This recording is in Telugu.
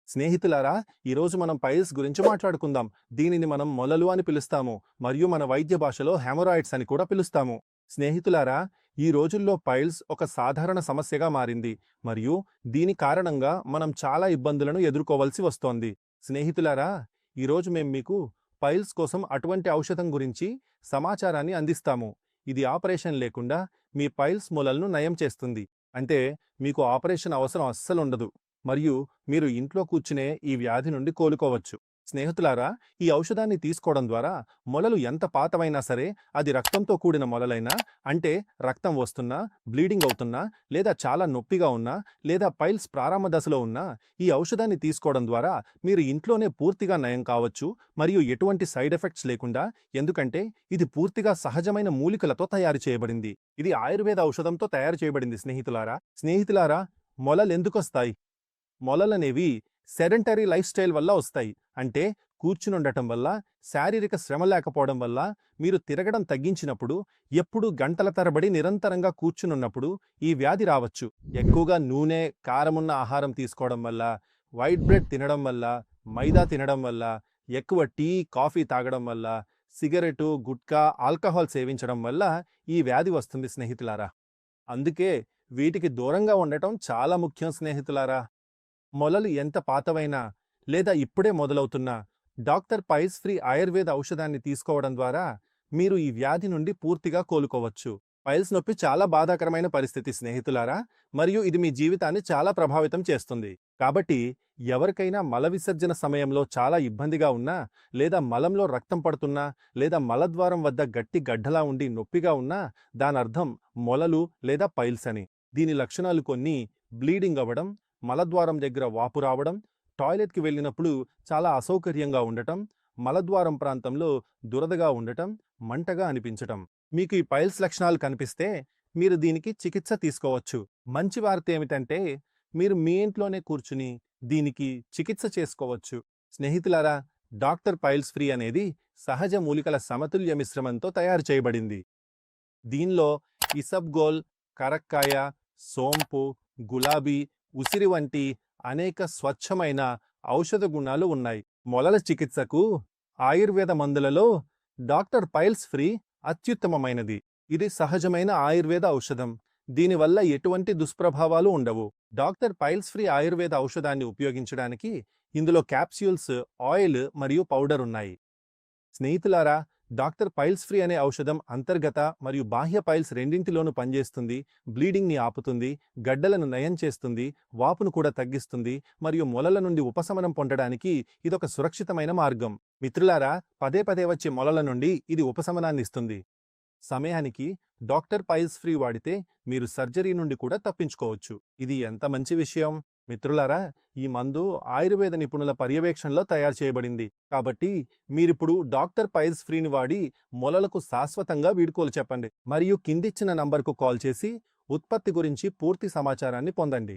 స్నేహితులారా, ఈరోజు మనం పైల్స్ గురించి మాట్లాడుకుందాం. దీనిని మనం మొలలు అని పిలుస్తాము మరియు మన వైద్య భాషలో హెమరాయిడ్స్ అని కూడా పిలుస్తాము. స్నేహితులారా, ఈ రోజుల్లో పైల్స్ ఒక సాధారణ సమస్యగా మారింది మరియు దీని కారణంగా మనం చాలా ఇబ్బందులను ఎదుర్కోవలసి వస్తోంది. స్నేహితులారా, ఈరోజు మేము మీకు పైల్స్ కోసం అటువంటి ఔషధం గురించి సమాచారాన్ని అందిస్తాము. ఇది ఆపరేషన్ లేకుండా మీ పైల్స్ మొలలను నయం చేస్తుంది. అంటే మీకు ఆపరేషన్ అవసరం అస్సలుండదు. మరియు మీరు ఇంట్లో కూర్చునే ఈ వ్యాధి నుండి కోలుకోవచ్చు. స్నేహితులారా, ఈ ఔషధాన్ని తీసుకోవడం ద్వారా మొలలు ఎంత పాతవైనా సరే, అది రక్తంతో కూడిన మొలలైనా, అంటే రక్తం వస్తున్నా, బ్లీడింగ్ అవుతున్నా, లేదా చాలా నొప్పిగా ఉన్నా, లేదా పైల్స్ ప్రారంభ దశలో ఉన్నా, ఈ ఔషధాన్ని తీసుకోవడం ద్వారా మీరు ఇంట్లోనే పూర్తిగా నయం కావచ్చు మరియు ఎటువంటి సైడ్ ఎఫెక్ట్స్ లేకుండా. ఎందుకంటే ఇది పూర్తిగా సహజమైన మూలికలతో తయారు చేయబడింది. ఇది ఆయుర్వేద ఔషధంతో తయారు చేయబడింది. స్నేహితులారా, మొలలెందుకొస్తాయి? మొలలనేవి సెడెంటరీ లైఫ్ స్టైల్ వల్ల వస్తాయి. అంటే కూర్చునుండటం వల్ల, శారీరక శ్రమ లేకపోవడం వల్ల, మీరు తిరగడం తగ్గించినప్పుడు, ఎప్పుడూ గంటల తరబడి నిరంతరంగా కూర్చునున్నప్పుడు ఈ వ్యాధి రావచ్చు. ఎక్కువగా నూనె, కారమున్న ఆహారం తీసుకోవడం వల్ల, వైట్ బ్రెడ్ తినడం వల్ల, మైదా తినడం వల్ల, ఎక్కువ టీ, కాఫీ తాగడం వల్ల, సిగరెటు, గుట్కా, ఆల్కహాల్ సేవించడం వల్ల ఈ వ్యాధి వస్తుంది స్నేహితులారా. అందుకే వీటికి దూరంగా ఉండటం చాలా ముఖ్యం స్నేహితులారా. మొలలు ఎంత పాతవైనా లేదా ఇప్పుడే మొదలవుతున్నా డాక్టర్ పైల్స్ ఫ్రీ ఆయుర్వేద ఔషధాన్ని తీసుకోవడం ద్వారా మీరు ఈ వ్యాధి నుండి పూర్తిగా కోలుకోవచ్చు. పైల్స్ నొప్పి చాలా బాధాకరమైన పరిస్థితి స్నేహితులారా, మరియు ఇది మీ జీవితాన్ని చాలా ప్రభావితం చేస్తుంది. కాబట్టి ఎవరికైనా మల విసర్జన సమయంలో చాలా ఇబ్బందిగా ఉన్నా, లేదా మలంలో రక్తం పడుతున్నా, లేదా మలద్వారం వద్ద గట్టి గడ్డలా ఉండి నొప్పిగా ఉన్నా, దానర్థం మొలలు లేదా పైల్స్ అని. దీని లక్షణాలు కొన్ని: బ్లీడింగ్ అవ్వడం, మలద్వారం దగ్గర వాపు రావడం, టాయిలెట్కి వెళ్ళినప్పుడు చాలా అసౌకర్యంగా ఉండటం, మలద్వారం ప్రాంతంలో దురదగా ఉండటం, మంటగా అనిపించటం. మీకు ఈ పైల్స్ లక్షణాలు కనిపిస్తే మీరు దీనికి చికిత్స తీసుకోవచ్చు. మంచి వార్త ఏమిటంటే మీరు మీ ఇంట్లోనే కూర్చుని దీనికి చికిత్స చేసుకోవచ్చు. స్నేహితులారా, డాక్టర్ పైల్స్ ఫ్రీ అనేది సహజ మూలికల సమతుల్య మిశ్రమంతో తయారు చేయబడింది. దీనిలో ఇసబ్గోల్, కరక్కాయ, సోంపు, గులాబీ, ఉసిరి వంటి అనేక స్వచ్ఛమైన ఔషధ గుణాలు ఉన్నాయి. మొలల చికిత్సకు ఆయుర్వేద మందులలో డాక్టర్ పైల్స్ ఫ్రీ అత్యుత్తమమైనది. ఇది సహజమైన ఆయుర్వేద ఔషధం. దీనివల్ల ఎటువంటి దుష్ప్రభావాలు ఉండవు. డాక్టర్ పైల్స్ ఫ్రీ ఆయుర్వేద ఔషధాన్ని ఉపయోగించడానికి ఇందులో క్యాప్స్యూల్స్, ఆయిల్ మరియు పౌడర్ ఉన్నాయి. స్నేహితులారా, డాక్టర్ పైల్స్ ఫ్రీ అనే ఔషధం అంతర్గత మరియు బాహ్య పైల్స్ రెండింటిలోనూ పనిచేస్తుంది. బ్లీడింగ్ని ఆపుతుంది, గడ్డలను నయం చేస్తుంది, వాపును కూడా తగ్గిస్తుంది మరియు మొలల నుండి ఉపశమనం పొందడానికి ఇదొక సురక్షితమైన మార్గం. మిత్రులారా, పదే పదే వచ్చే మొలల నుండి ఇది ఉపశమనాన్ని ఇస్తుంది. సమయానికి డాక్టర్ పైల్స్ ఫ్రీ వాడితే మీరు సర్జరీ నుండి కూడా తప్పించుకోవచ్చు. ఇది ఎంత మంచి విషయం! మిత్రులారా, ఈ మందు ఆయుర్వేద నిపుణుల పర్యవేక్షణలో తయారు చేయబడింది. కాబట్టి మీరిప్పుడు డాక్టర్ పైల్స్ ఫ్రీని వాడి మొలలకు శాశ్వతంగా వీడ్కోలు చెప్పండి మరియు కిందిచ్చిన నంబర్కు కాల్ చేసి ఉత్పత్తి గురించి పూర్తి సమాచారాన్ని పొందండి.